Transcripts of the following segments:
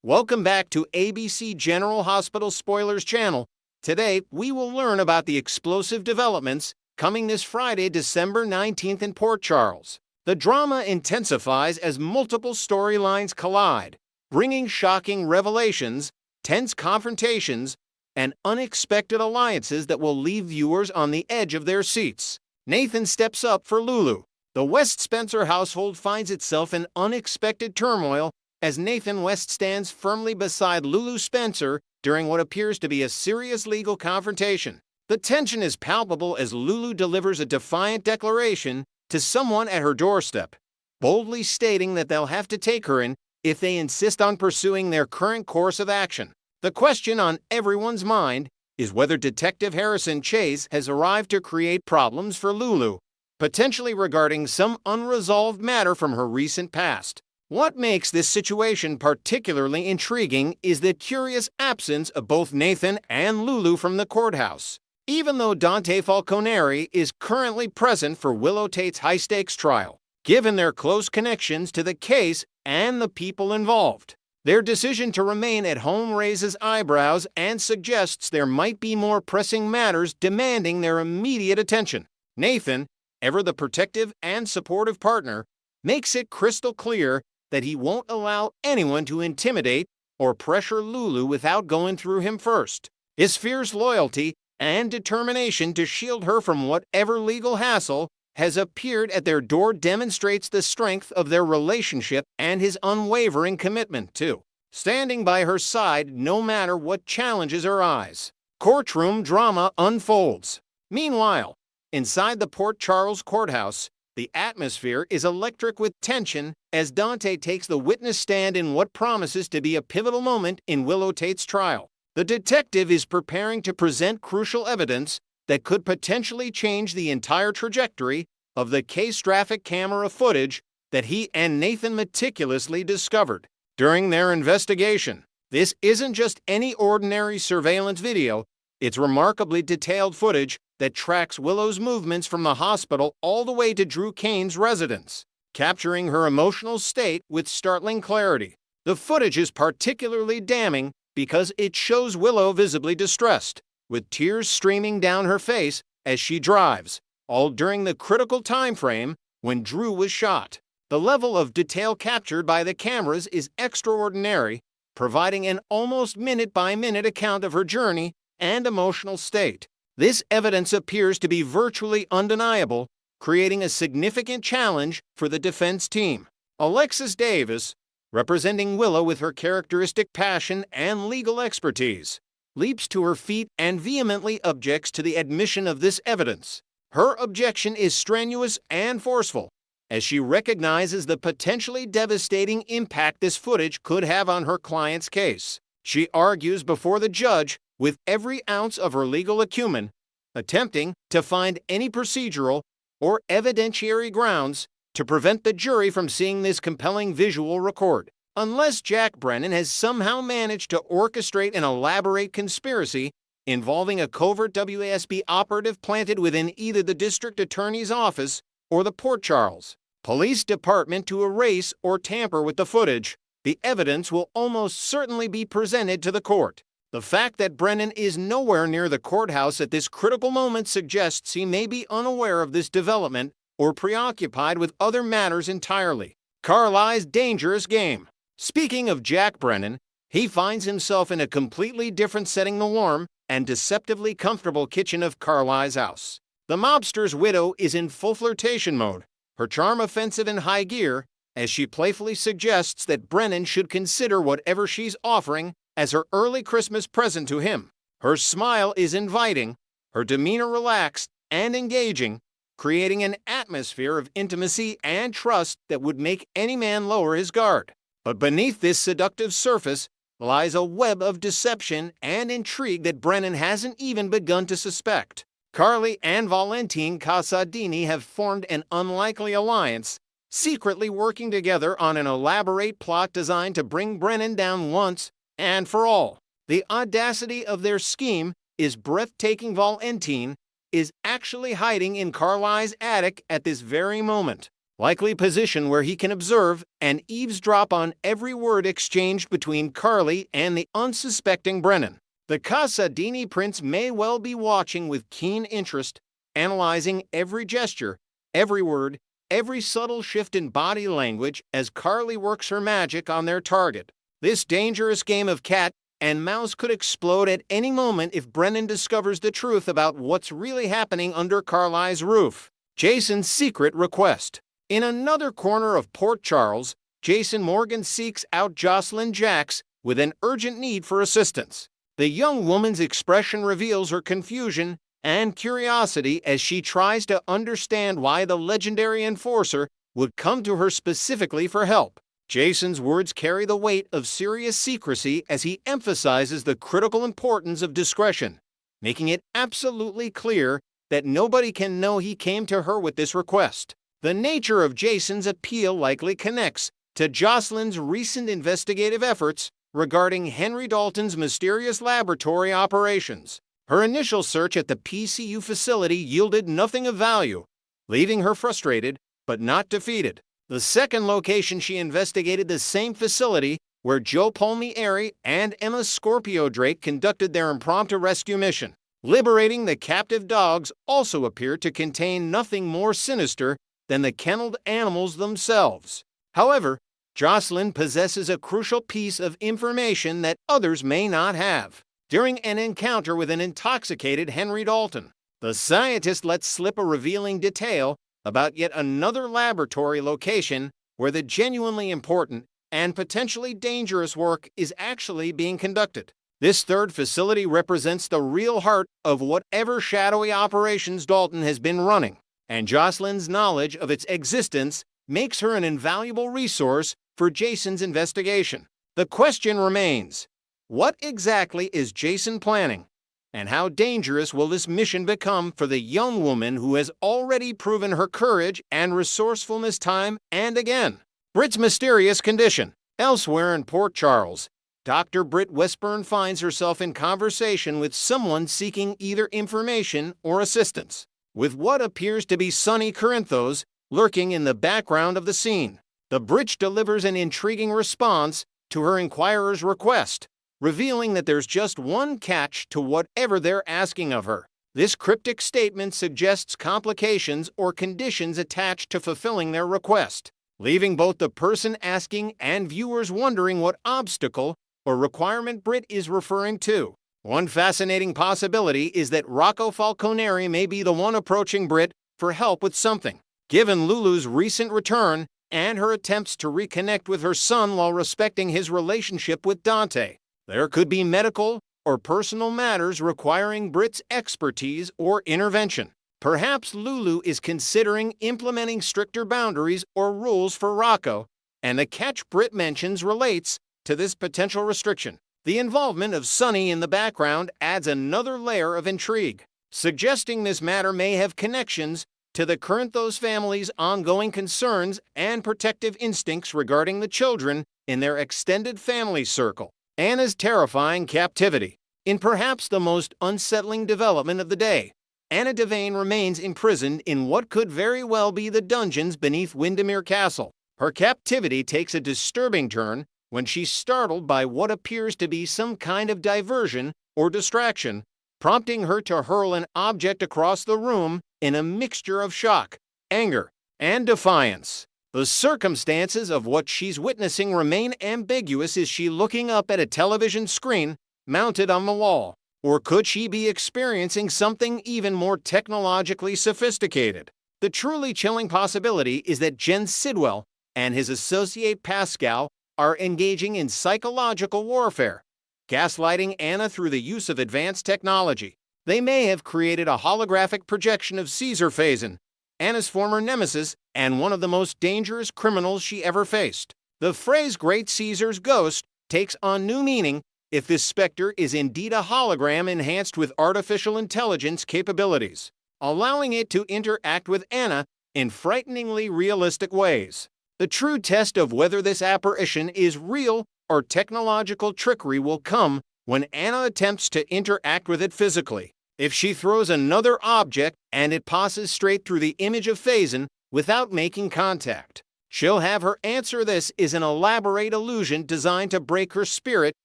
Welcome back to ABC General Hospital Spoilers channel. Today, we will learn about the explosive developments coming this Friday, December 19th in Port Charles. The drama intensifies as multiple storylines collide, bringing shocking revelations, tense confrontations, and unexpected alliances that will leave viewers on the edge of their seats. Nathan steps up for Lulu. The West Spencer household finds itself in unexpected turmoil as Nathan West stands firmly beside Lulu Spencer during what appears to be a serious legal confrontation. The tension is palpable as Lulu delivers a defiant declaration to someone at her doorstep, boldly stating that they'll have to take her in if they insist on pursuing their current course of action. The question on everyone's mind is whether Detective Harrison Chase has arrived to create problems for Lulu, potentially regarding some unresolved matter from her recent past. What makes this situation particularly intriguing is the curious absence of both Nathan and Lulu from the courthouse, even though Dante Falconeri is currently present for Willow Tate's high-stakes trial. Given their close connections to the case and the people involved, their decision to remain at home raises eyebrows and suggests there might be more pressing matters demanding their immediate attention. Nathan, ever the protective and supportive partner, makes it crystal clear that he won't allow anyone to intimidate or pressure Lulu without going through him first. His fierce loyalty and determination to shield her from whatever legal hassle has appeared at their door demonstrates the strength of their relationship and his unwavering commitment to standing by her side no matter what challenges arise. Courtroom drama unfolds. Meanwhile, inside the Port Charles courthouse, the atmosphere is electric with tension as Dante takes the witness stand in what promises to be a pivotal moment in Willow Tate's trial. The detective is preparing to present crucial evidence that could potentially change the entire trajectory of the case traffic camera footage that he and Nathan meticulously discovered during their investigation. This isn't just any ordinary surveillance video, it's remarkably detailed footage that tracks Willow's movements from the hospital all the way to Drew Kane's residence, capturing her emotional state with startling clarity. The footage is particularly damning because it shows Willow visibly distressed, with tears streaming down her face as she drives, all during the critical time frame when Drew was shot. The level of detail captured by the cameras is extraordinary, providing an almost minute-by-minute account of her journey and emotional state. This evidence appears to be virtually undeniable, creating a significant challenge for the defense team. Alexis Davis, representing Willow with her characteristic passion and legal expertise, leaps to her feet and vehemently objects to the admission of this evidence. Her objection is strenuous and forceful, as she recognizes the potentially devastating impact this footage could have on her client's case. She argues before the judge with every ounce of her legal acumen, attempting to find any procedural or evidentiary grounds to prevent the jury from seeing this compelling visual record. Unless Jack Brennan has somehow managed to orchestrate an elaborate conspiracy involving a covert WASB operative planted within either the district attorney's office or the Port Charles Police Department to erase or tamper with the footage, the evidence will almost certainly be presented to the court. The fact that Brennan is nowhere near the courthouse at this critical moment suggests he may be unaware of this development or preoccupied with other matters entirely. Carly's dangerous game. Speaking of Jack Brennan, he finds himself in a completely different setting, the warm and deceptively comfortable kitchen of Carly's house. The mobster's widow is in full flirtation mode, her charm offensive in high gear, as she playfully suggests that Brennan should consider whatever she's offering as her early Christmas present to him. Her smile is inviting, her demeanor relaxed and engaging, creating an atmosphere of intimacy and trust that would make any man lower his guard. But beneath this seductive surface lies a web of deception and intrigue that Brennan hasn't even begun to suspect. Carly and Valentin Casadini have formed an unlikely alliance, secretly working together on an elaborate plot designed to bring Brennan down once and for all. The audacity of their scheme is breathtaking. Valentin is actually hiding in Carly's attic at this very moment, likely position where he can observe and eavesdrop on every word exchanged between Carly and the unsuspecting Brennan. The Casa Dini prince may well be watching with keen interest, analyzing every gesture, every word, every subtle shift in body language as Carly works her magic on their target. This dangerous game of cat and mouse could explode at any moment if Brennan discovers the truth about what's really happening under Carly's roof. Jason's secret request. In another corner of Port Charles, Jason Morgan seeks out Jocelyn Jacks with an urgent need for assistance. The young woman's expression reveals her confusion and curiosity as she tries to understand why the legendary enforcer would come to her specifically for help. Jason's words carry the weight of serious secrecy as he emphasizes the critical importance of discretion, making it absolutely clear that nobody can know he came to her with this request. The nature of Jason's appeal likely connects to Jocelyn's recent investigative efforts regarding Henry Dalton's mysterious laboratory operations. Her initial search at the PCU facility yielded nothing of value, leaving her frustrated but not defeated. The second location she investigated, the same facility where Joe Palmieri and Emma Scorpio Drake conducted their impromptu rescue mission. Liberating the captive dogs also appeared to contain nothing more sinister than the kenneled animals themselves. However, Jocelyn possesses a crucial piece of information that others may not have. During an encounter with an intoxicated Henry Dalton, the scientist lets slip a revealing detail about yet another laboratory location where the genuinely important and potentially dangerous work is actually being conducted. This third facility represents the real heart of whatever shadowy operations Dalton has been running, and Jocelyn's knowledge of its existence makes her an invaluable resource for Jason's investigation. The question remains, what exactly is Jason planning? And how dangerous will this mission become for the young woman who has already proven her courage and resourcefulness time and again? Britt's mysterious condition. Elsewhere in Port Charles, Dr. Britt Westburn finds herself in conversation with someone seeking either information or assistance, with what appears to be Sonny Corinthos lurking in the background of the scene. The Bridge delivers an intriguing response to her inquirer's request, revealing that there's just one catch to whatever they're asking of her. This cryptic statement suggests complications or conditions attached to fulfilling their request, leaving both the person asking and viewers wondering what obstacle or requirement Britt is referring to. One fascinating possibility is that Rocco Falconeri may be the one approaching Britt for help with something. Given Lulu's recent return and her attempts to reconnect with her son while respecting his relationship with Dante, there could be medical or personal matters requiring Britt's expertise or intervention. Perhaps Lulu is considering implementing stricter boundaries or rules for Rocco, and the catch Britt mentions relates to this potential restriction. The involvement of Sonny in the background adds another layer of intrigue, suggesting this matter may have connections to the Corinthos family's ongoing concerns and protective instincts regarding the children in their extended family circle. Anna's terrifying captivity. In perhaps the most unsettling development of the day, Anna Devane remains imprisoned in what could very well be the dungeons beneath Windermere Castle. Her captivity takes a disturbing turn when she's startled by what appears to be some kind of diversion or distraction, prompting her to hurl an object across the room in a mixture of shock, anger, and defiance. The circumstances of what she's witnessing remain ambiguous. Is she looking up at a television screen mounted on the wall, or could she be experiencing something even more technologically sophisticated? The truly chilling possibility is that Jen Sidwell and his associate Pascal are engaging in psychological warfare, gaslighting Anna through the use of advanced technology. They may have created a holographic projection of Caesar Faison, Anna's former nemesis and one of the most dangerous criminals she ever faced. The phrase Great Caesar's ghost takes on new meaning if this specter is indeed a hologram enhanced with artificial intelligence capabilities, allowing it to interact with Anna in frighteningly realistic ways. The true test of whether this apparition is real or technological trickery will come when Anna attempts to interact with it physically. If she throws another object and it passes straight through the image of Faison, without making contact. She'll have her answer this is an elaborate illusion designed to break her spirit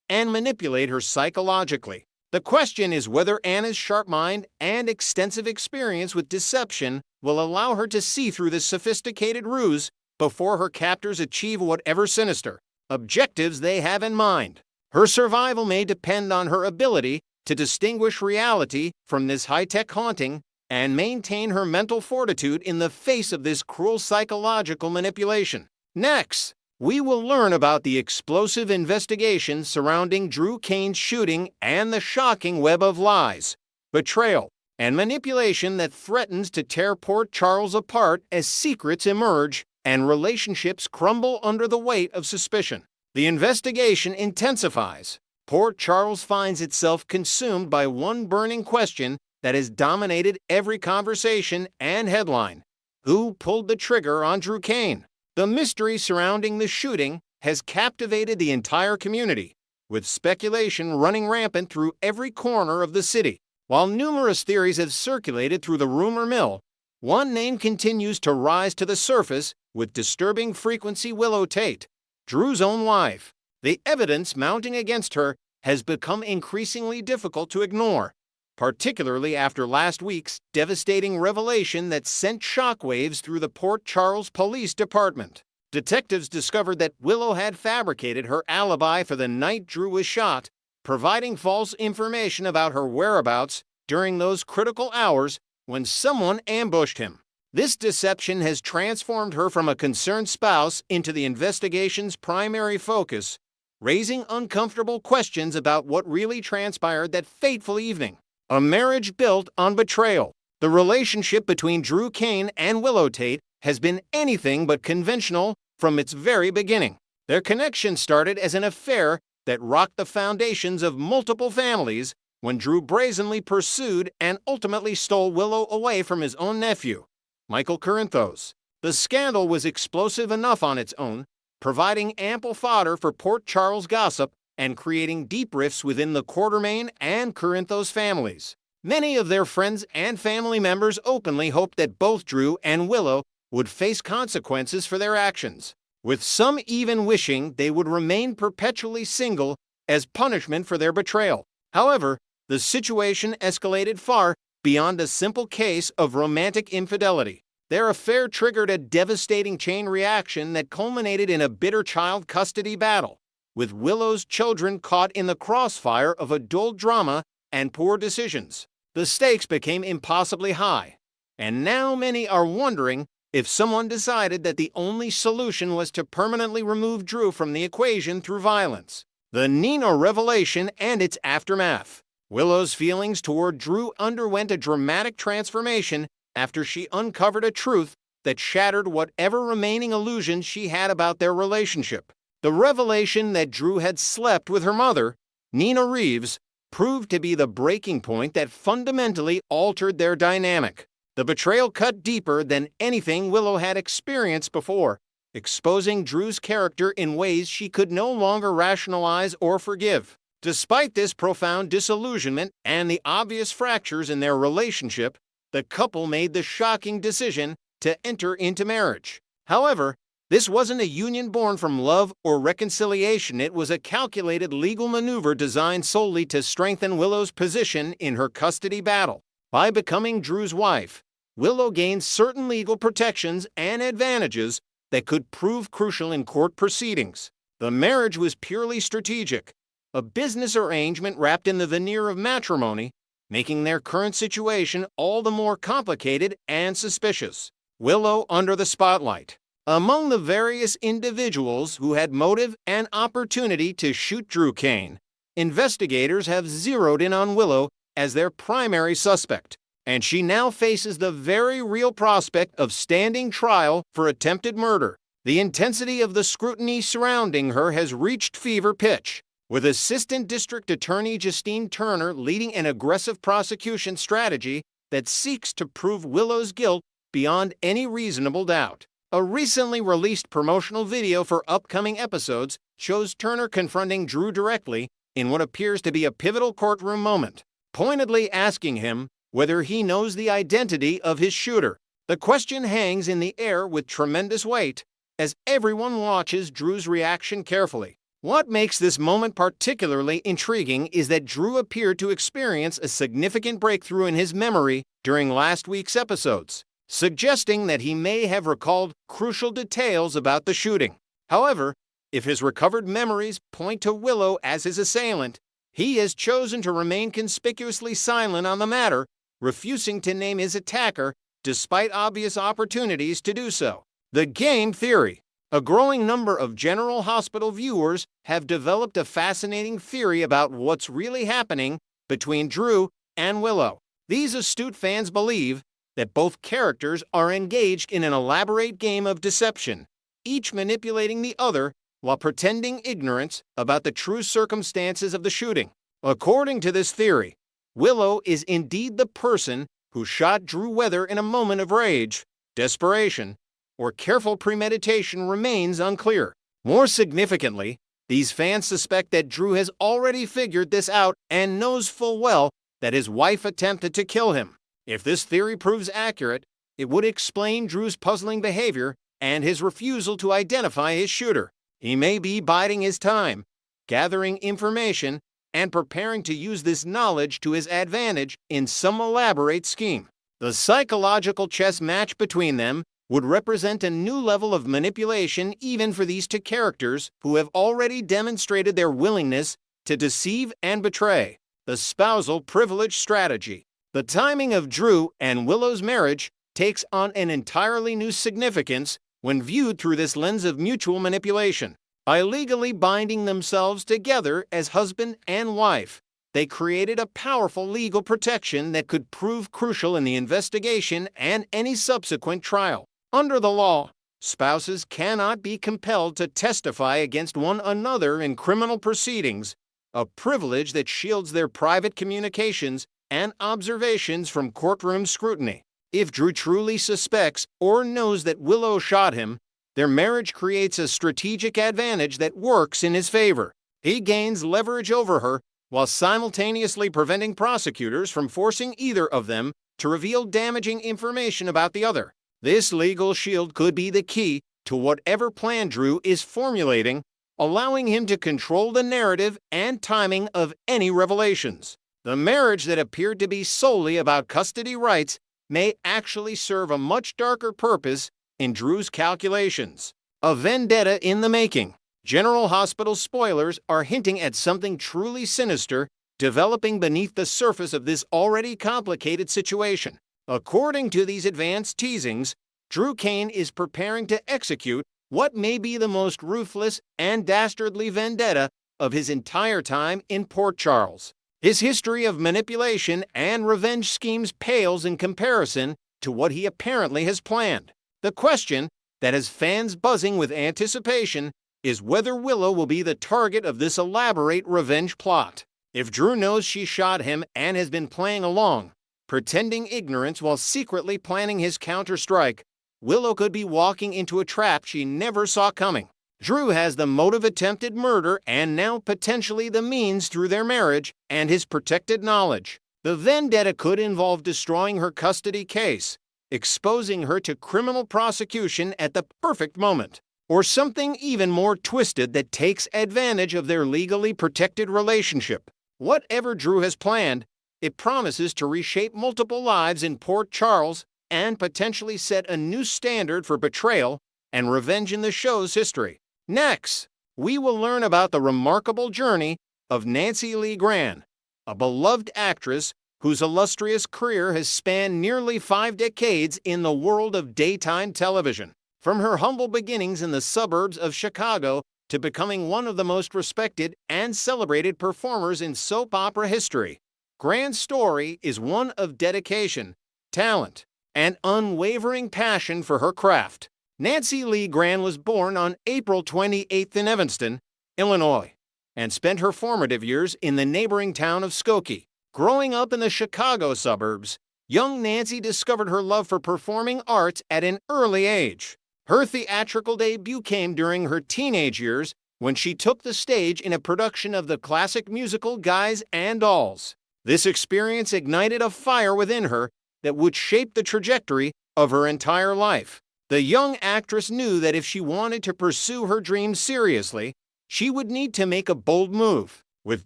and manipulate her psychologically. The question is whether Anna's sharp mind and extensive experience with deception will allow her to see through this sophisticated ruse before her captors achieve whatever sinister objectives they have in mind. Her survival may depend on her ability to distinguish reality from this high-tech haunting and maintain her mental fortitude in the face of this cruel psychological manipulation. Next, we will learn about the explosive investigation surrounding Drew Kane's shooting and the shocking web of lies, betrayal, and manipulation that threatens to tear Port Charles apart as secrets emerge and relationships crumble under the weight of suspicion. The investigation intensifies. Port Charles finds itself consumed by one burning question that has dominated every conversation and headline. Who pulled the trigger on Drew Kane? The mystery surrounding the shooting has captivated the entire community, with speculation running rampant through every corner of the city. While numerous theories have circulated through the rumor mill, one name continues to rise to the surface with disturbing frequency: Willow Tate, Drew's own wife. The evidence mounting against her has become increasingly difficult to ignore, particularly after last week's devastating revelation that sent shockwaves through the Port Charles Police Department. Detectives discovered that Willow had fabricated her alibi for the night Drew was shot, providing false information about her whereabouts during those critical hours when someone ambushed him. This deception has transformed her from a concerned spouse into the investigation's primary focus, raising uncomfortable questions about what really transpired that fateful evening. A marriage built on betrayal. The relationship between Drew Kane and Willow Tate has been anything but conventional from its very beginning. Their connection started as an affair that rocked the foundations of multiple families when Drew brazenly pursued and ultimately stole Willow away from his own nephew, Michael Corinthos. The scandal was explosive enough on its own, providing ample fodder for Port Charles gossip and creating deep rifts within the Courtroom and Corinthos families. Many of their friends and family members openly hoped that both Drew and Willow would face consequences for their actions, with some even wishing they would remain perpetually single as punishment for their betrayal. However, the situation escalated far beyond a simple case of romantic infidelity. Their affair triggered a devastating chain reaction that culminated in a bitter child custody battle, with Willow's children caught in the crossfire of adult drama and poor decisions. The stakes became impossibly high, and now many are wondering if someone decided that the only solution was to permanently remove Drew from the equation through violence. The Nina revelation and its aftermath. Willow's feelings toward Drew underwent a dramatic transformation after she uncovered a truth that shattered whatever remaining illusions she had about their relationship. The revelation that Drew had slept with her mother, Nina Reeves, proved to be the breaking point that fundamentally altered their dynamic. The betrayal cut deeper than anything Willow had experienced before, exposing Drew's character in ways she could no longer rationalize or forgive. Despite this profound disillusionment and the obvious fractures in their relationship, the couple made the shocking decision to enter into marriage. However, this wasn't a union born from love or reconciliation. It was a calculated legal maneuver designed solely to strengthen Willow's position in her custody battle. By becoming Drew's wife, Willow gained certain legal protections and advantages that could prove crucial in court proceedings. The marriage was purely strategic, a business arrangement wrapped in the veneer of matrimony, making their current situation all the more complicated and suspicious. Willow under the spotlight. Among the various individuals who had motive and opportunity to shoot Drew Kane, investigators have zeroed in on Willow as their primary suspect, and she now faces the very real prospect of standing trial for attempted murder. The intensity of the scrutiny surrounding her has reached fever pitch, with Assistant District Attorney Justine Turner leading an aggressive prosecution strategy that seeks to prove Willow's guilt beyond any reasonable doubt. A recently released promotional video for upcoming episodes shows Turner confronting Drew directly in what appears to be a pivotal courtroom moment, pointedly asking him whether he knows the identity of his shooter. The question hangs in the air with tremendous weight as everyone watches Drew's reaction carefully. What makes this moment particularly intriguing is that Drew appeared to experience a significant breakthrough in his memory during last week's episodes, suggesting that he may have recalled crucial details about the shooting. However, if his recovered memories point to Willow as his assailant, he has chosen to remain conspicuously silent on the matter, refusing to name his attacker despite obvious opportunities to do so. The game theory. A growing number of General Hospital viewers have developed a fascinating theory about what's really happening between Drew and Willow. These astute fans believe that both characters are engaged in an elaborate game of deception, each manipulating the other while pretending ignorance about the true circumstances of the shooting. According to this theory, Willow is indeed the person who shot Drew, whether in a moment of rage, desperation, or careful premeditation remains unclear. More significantly, these fans suspect that Drew has already figured this out and knows full well that his wife attempted to kill him. If this theory proves accurate, it would explain Drew's puzzling behavior and his refusal to identify his shooter. He may be biding his time, gathering information, and preparing to use this knowledge to his advantage in some elaborate scheme. The psychological chess match between them would represent a new level of manipulation even for these two characters who have already demonstrated their willingness to deceive and betray. The spousal privilege strategy. The timing of Drew and Willow's marriage takes on an entirely new significance when viewed through this lens of mutual manipulation. By legally binding themselves together as husband and wife, they created a powerful legal protection that could prove crucial in the investigation and any subsequent trial. Under the law, spouses cannot be compelled to testify against one another in criminal proceedings, a privilege that shields their private communications and observations from courtroom scrutiny. If Drew truly suspects or knows that Willow shot him, their marriage creates a strategic advantage that works in his favor. He gains leverage over her while simultaneously preventing prosecutors from forcing either of them to reveal damaging information about the other. This legal shield could be the key to whatever plan Drew is formulating, allowing him to control the narrative and timing of any revelations. The marriage that appeared to be solely about custody rights may actually serve a much darker purpose in Drew's calculations. A vendetta in the making. General Hospital spoilers are hinting at something truly sinister developing beneath the surface of this already complicated situation. According to these advanced teasings, Drew Kane is preparing to execute what may be the most ruthless and dastardly vendetta of his entire time in Port Charles. His history of manipulation and revenge schemes pales in comparison to what he apparently has planned. The question that has fans buzzing with anticipation is whether Willow will be the target of this elaborate revenge plot. If Drew knows she shot him and has been playing along, pretending ignorance while secretly planning his counter-strike, Willow could be walking into a trap she never saw coming. Drew has the motive attempted murder and now potentially the means through their marriage and his protected knowledge. The vendetta could involve destroying her custody case, exposing her to criminal prosecution at the perfect moment, or something even more twisted that takes advantage of their legally protected relationship. Whatever Drew has planned, it promises to reshape multiple lives in Port Charles and potentially set a new standard for betrayal and revenge in the show's history. Next, we will learn about the remarkable journey of Nancy Lee Grahn, a beloved actress whose illustrious career has spanned nearly 5 decades in the world of daytime television. From her humble beginnings in the suburbs of Chicago to becoming one of the most respected and celebrated performers in soap opera history, Grahn's story is one of dedication, talent, and unwavering passion for her craft. Nancy Lee Grahn was born on April 28th in Evanston, Illinois, and spent her formative years in the neighboring town of Skokie. Growing up in the Chicago suburbs, young Nancy discovered her love for performing arts at an early age. Her theatrical debut came during her teenage years when she took the stage in a production of the classic musical Guys and Dolls. This experience ignited a fire within her that would shape the trajectory of her entire life. The young actress knew that if she wanted to pursue her dreams seriously, she would need to make a bold move. With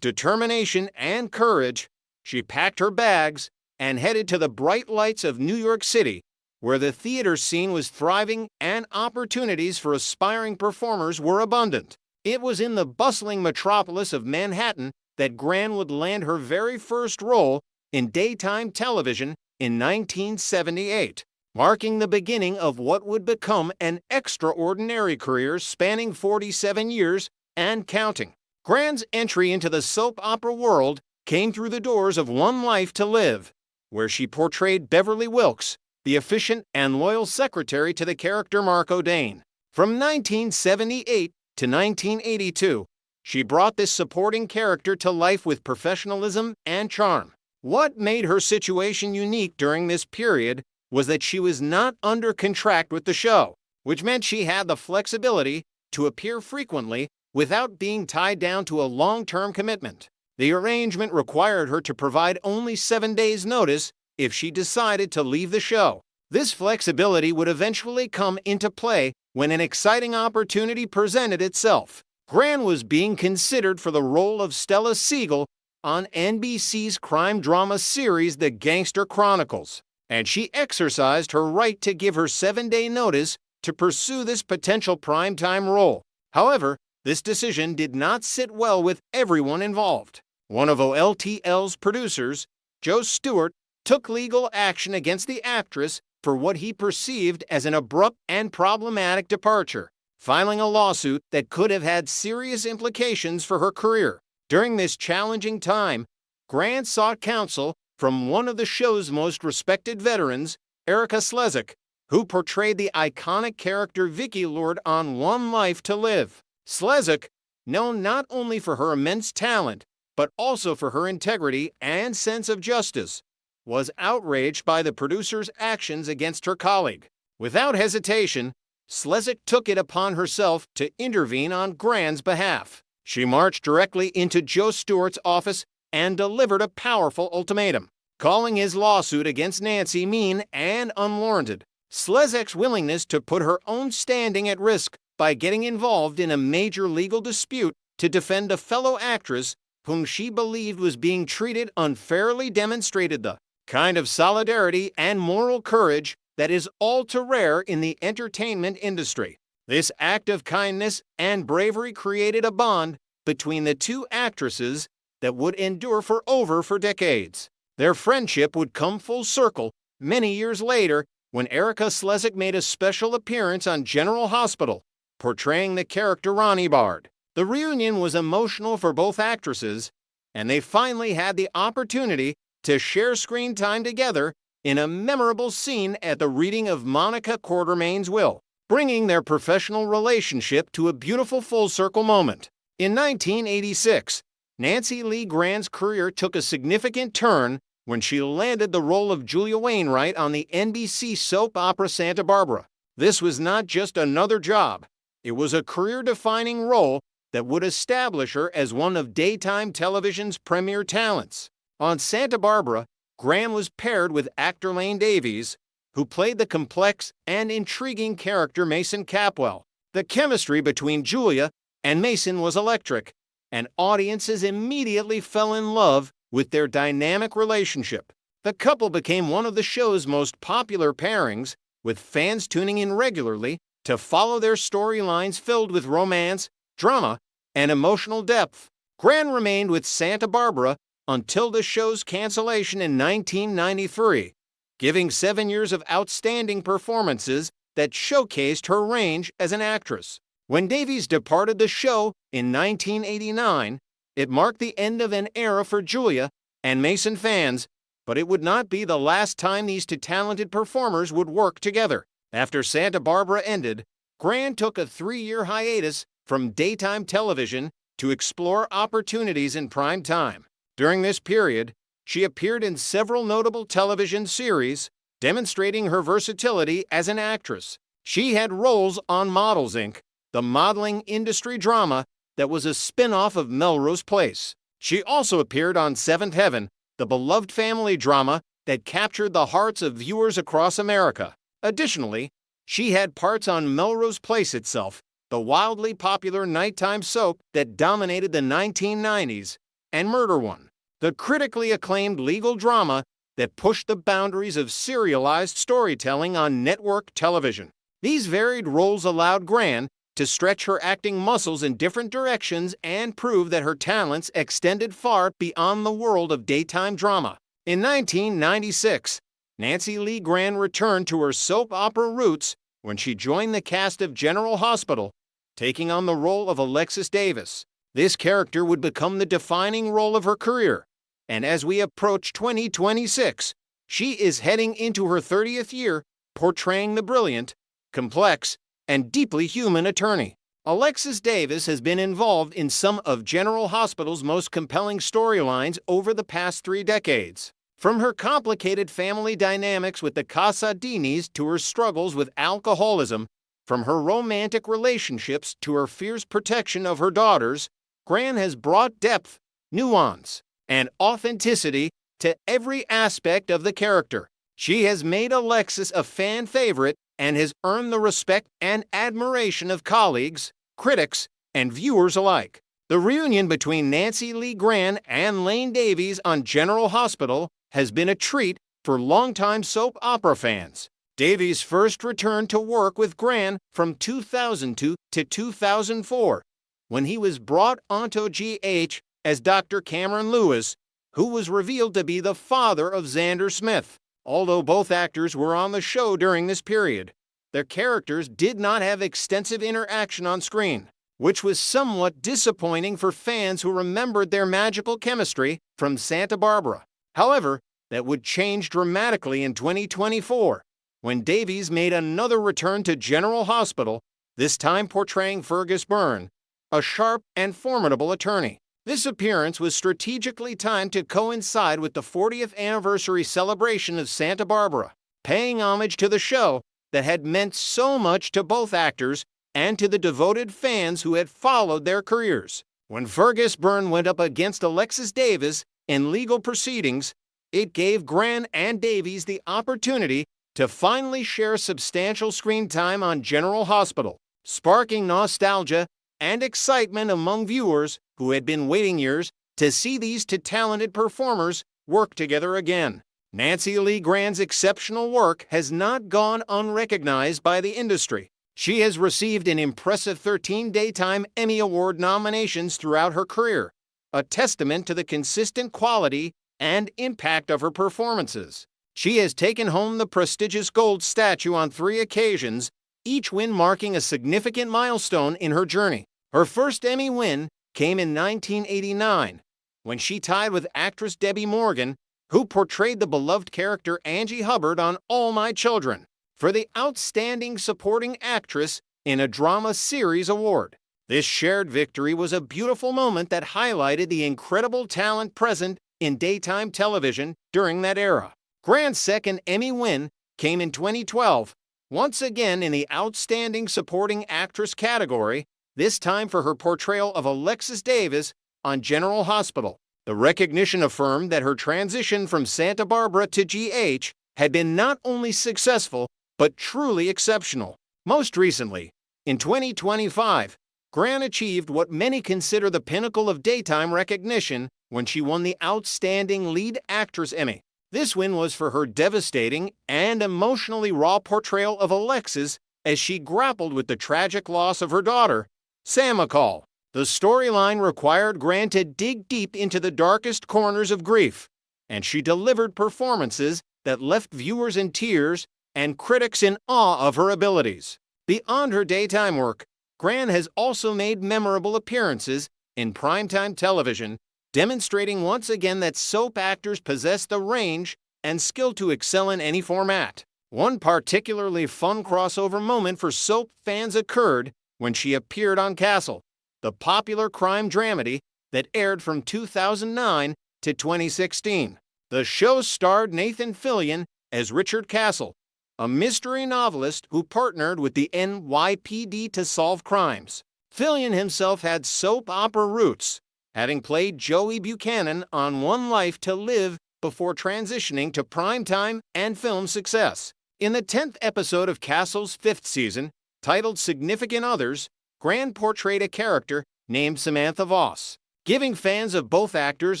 determination and courage, she packed her bags and headed to the bright lights of New York City, where the theater scene was thriving and opportunities for aspiring performers were abundant. It was in the bustling metropolis of Manhattan that Grahn would land her very first role in daytime television in 1978, marking the beginning of what would become an extraordinary career spanning 47 years and counting. Grahn's entry into the soap opera world came through the doors of One Life to Live, where she portrayed Beverly Wilkes, the efficient and loyal secretary to the character Marco Dane. From 1978 to 1982, she brought this supporting character to life with professionalism and charm. What made her situation unique during this period was that she was not under contract with the show, which meant she had the flexibility to appear frequently without being tied down to a long-term commitment. The arrangement required her to provide only 7 days' notice if she decided to leave the show. This flexibility would eventually come into play when an exciting opportunity presented itself. Grahn was being considered for the role of Stella Siegel on NBC's crime drama series The Gangster Chronicles, and she exercised her right to give her 7-day notice to pursue this potential primetime role. However, this decision did not sit well with everyone involved. One of OLTL's producers, Joe Stewart, took legal action against the actress for what he perceived as an abrupt and problematic departure, filing a lawsuit that could have had serious implications for her career. During this challenging time, Grahn sought counsel from one of the show's most respected veterans, Erica Slezak, who portrayed the iconic character Vicky Lord on One Life to Live. Slezak, known not only for her immense talent, but also for her integrity and sense of justice, was outraged by the producer's actions against her colleague. Without hesitation, Slezak took it upon herself to intervene on Grahn's behalf. She marched directly into Joe Stewart's office and delivered a powerful ultimatum, calling his lawsuit against Nancy mean and unwarranted. Slezak's willingness to put her own standing at risk by getting involved in a major legal dispute to defend a fellow actress whom she believed was being treated unfairly demonstrated the kind of solidarity and moral courage that is all too rare in the entertainment industry. This act of kindness and bravery created a bond between the two actresses that would endure for decades. Their friendship would come full circle many years later when Erica Slezak made a special appearance on General Hospital, portraying the character Ronnie Bard. The reunion was emotional for both actresses, and they finally had the opportunity to share screen time together in a memorable scene at the reading of Monica Quartermain's will, bringing their professional relationship to a beautiful full-circle moment. In 1986, Nancy Lee Grahn's career took a significant turn when she landed the role of Julia Wainwright on the NBC soap opera Santa Barbara. This was not just another job. It was a career-defining role that would establish her as one of daytime television's premier talents. On Santa Barbara, Grahn was paired with actor Lane Davies, who played the complex and intriguing character Mason Capwell. The chemistry between Julia and Mason was electric, and audiences immediately fell in love with their dynamic relationship. The couple became one of the show's most popular pairings, with fans tuning in regularly to follow their storylines filled with romance, drama, and emotional depth. Grahn remained with Santa Barbara until the show's cancellation in 1993, giving 7 years of outstanding performances that showcased her range as an actress. When Davies departed the show in 1989, it marked the end of an era for Julia and Mason fans, but it would not be the last time these two talented performers would work together. After Santa Barbara ended, Grahn took a 3-year hiatus from daytime television to explore opportunities in prime time. During this period, she appeared in several notable television series, demonstrating her versatility as an actress. She had roles on Models Inc., the modeling industry drama that was a spin-off of Melrose Place. She also appeared on Seventh Heaven, the beloved family drama that captured the hearts of viewers across America. Additionally, she had parts on Melrose Place itself, the wildly popular nighttime soap that dominated the 1990s, and Murder One, the critically acclaimed legal drama that pushed the boundaries of serialized storytelling on network television. These varied roles allowed Grahn to stretch her acting muscles in different directions and prove that her talents extended far beyond the world of daytime drama. In 1996, Nancy Lee Grahn returned to her soap opera roots when she joined the cast of General Hospital, taking on the role of Alexis Davis. This character would become the defining role of her career, and as we approach 2026, she is heading into her 30th year portraying the brilliant, complex, and deeply human attorney. Alexis Davis has been involved in some of General Hospital's most compelling storylines over the past 3 decades. From her complicated family dynamics with the Casadinis to her struggles with alcoholism, from her romantic relationships to her fierce protection of her daughters, Grahn has brought depth, nuance, and authenticity to every aspect of the character. She has made Alexis a fan favorite and has earned the respect and admiration of colleagues, critics, and viewers alike. The reunion between Nancy Lee Grahn and Lane Davies on General Hospital has been a treat for longtime soap opera fans. Davies first returned to work with Grahn from 2002 to 2004, when he was brought onto GH as Dr. Cameron Lewis, who was revealed to be the father of Xander Smith. Although both actors were on the show during this period, their characters did not have extensive interaction on screen, which was somewhat disappointing for fans who remembered their magical chemistry from Santa Barbara. However, that would change dramatically in 2024, when Davies made another return to General Hospital, this time portraying Fergus Byrne, a sharp and formidable attorney. This appearance was strategically timed to coincide with the 40th anniversary celebration of Santa Barbara, paying homage to the show that had meant so much to both actors and to the devoted fans who had followed their careers. When Fergus Byrne went up against Alexis Davis in legal proceedings, it gave Grahn and Davies the opportunity to finally share substantial screen time on General Hospital, sparking nostalgia and excitement among viewers who had been waiting years to see these two talented performers work together again. Nancy Lee Grahn's exceptional work has not gone unrecognized by the industry. She has received an impressive 13 Daytime Emmy Award nominations throughout her career, a testament to the consistent quality and impact of her performances. She has taken home the prestigious gold statue on 3 occasions, each win marking a significant milestone in her journey. Her first Emmy win came in 1989, when she tied with actress Debbie Morgan, who portrayed the beloved character Angie Hubbard on All My Children, for the Outstanding Supporting Actress in a Drama Series award. This shared victory was a beautiful moment that highlighted the incredible talent present in daytime television during that era. Grahn's second Emmy win came in 2012, once again in the Outstanding Supporting Actress category, this time for her portrayal of Alexis Davis on General Hospital. The recognition affirmed that her transition from Santa Barbara to GH had been not only successful, but truly exceptional. Most recently, in 2025, Grahn achieved what many consider the pinnacle of daytime recognition when she won the Outstanding Lead Actress Emmy. This win was for her devastating and emotionally raw portrayal of Alexis as she grappled with the tragic loss of her daughter, Sam McCall. The storyline required Grahn to dig deep into the darkest corners of grief, and she delivered performances that left viewers in tears and critics in awe of her abilities. Beyond her daytime work, Grahn has also made memorable appearances in primetime television, demonstrating once again that soap actors possess the range and skill to excel in any format. One particularly fun crossover moment for soap fans occurred when she appeared on Castle, the popular crime dramedy that aired from 2009 to 2016. The show starred Nathan Fillion as Richard Castle, a mystery novelist who partnered with the NYPD to solve crimes. Fillion himself had soap opera roots, having played Joey Buchanan on One Life to Live before transitioning to primetime and film success. In the 10th episode of Castle's 5th season, titled Significant Others, Grahn portrayed a character named Samantha Voss, giving fans of both actors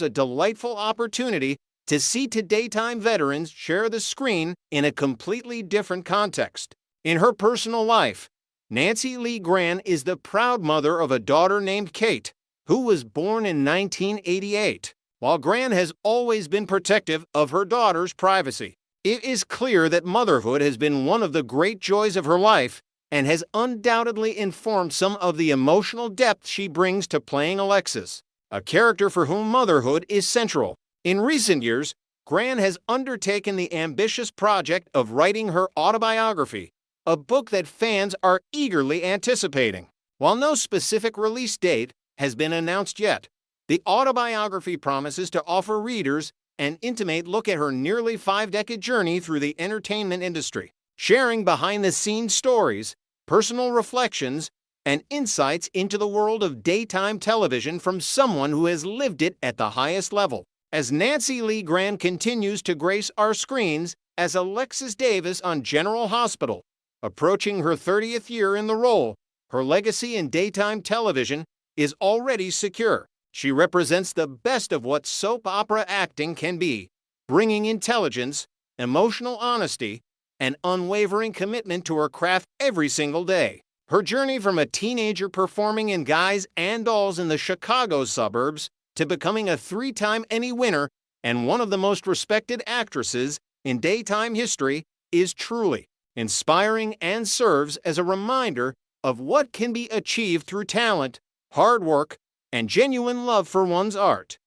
a delightful opportunity to see two daytime veterans share the screen in a completely different context. In her personal life, Nancy Lee Grahn is the proud mother of a daughter named Kate, who was born in 1988. While Grahn has always been protective of her daughter's privacy, it is clear that motherhood has been one of the great joys of her life and has undoubtedly informed some of the emotional depth she brings to playing Alexis, a character for whom motherhood is central. In recent years, Grahn has undertaken the ambitious project of writing her autobiography, a book that fans are eagerly anticipating. While no specific release date has been announced yet, the autobiography promises to offer readers an intimate look at her nearly 5-decade journey through the entertainment industry, sharing behind-the-scenes stories, personal reflections, and insights into the world of daytime television from someone who has lived it at the highest level. As Nancy Lee Grahn continues to grace our screens as Alexis Davis on General Hospital, approaching her 30th year in the role, her legacy in daytime television is already secure. She represents the best of what soap opera acting can be, bringing intelligence, emotional honesty, and unwavering commitment to her craft every single day. Her journey from a teenager performing in Guys and Dolls in the Chicago suburbs to becoming a 3-time Emmy winner and one of the most respected actresses in daytime history is truly inspiring and serves as a reminder of what can be achieved through talent, hard work, and genuine love for one's art.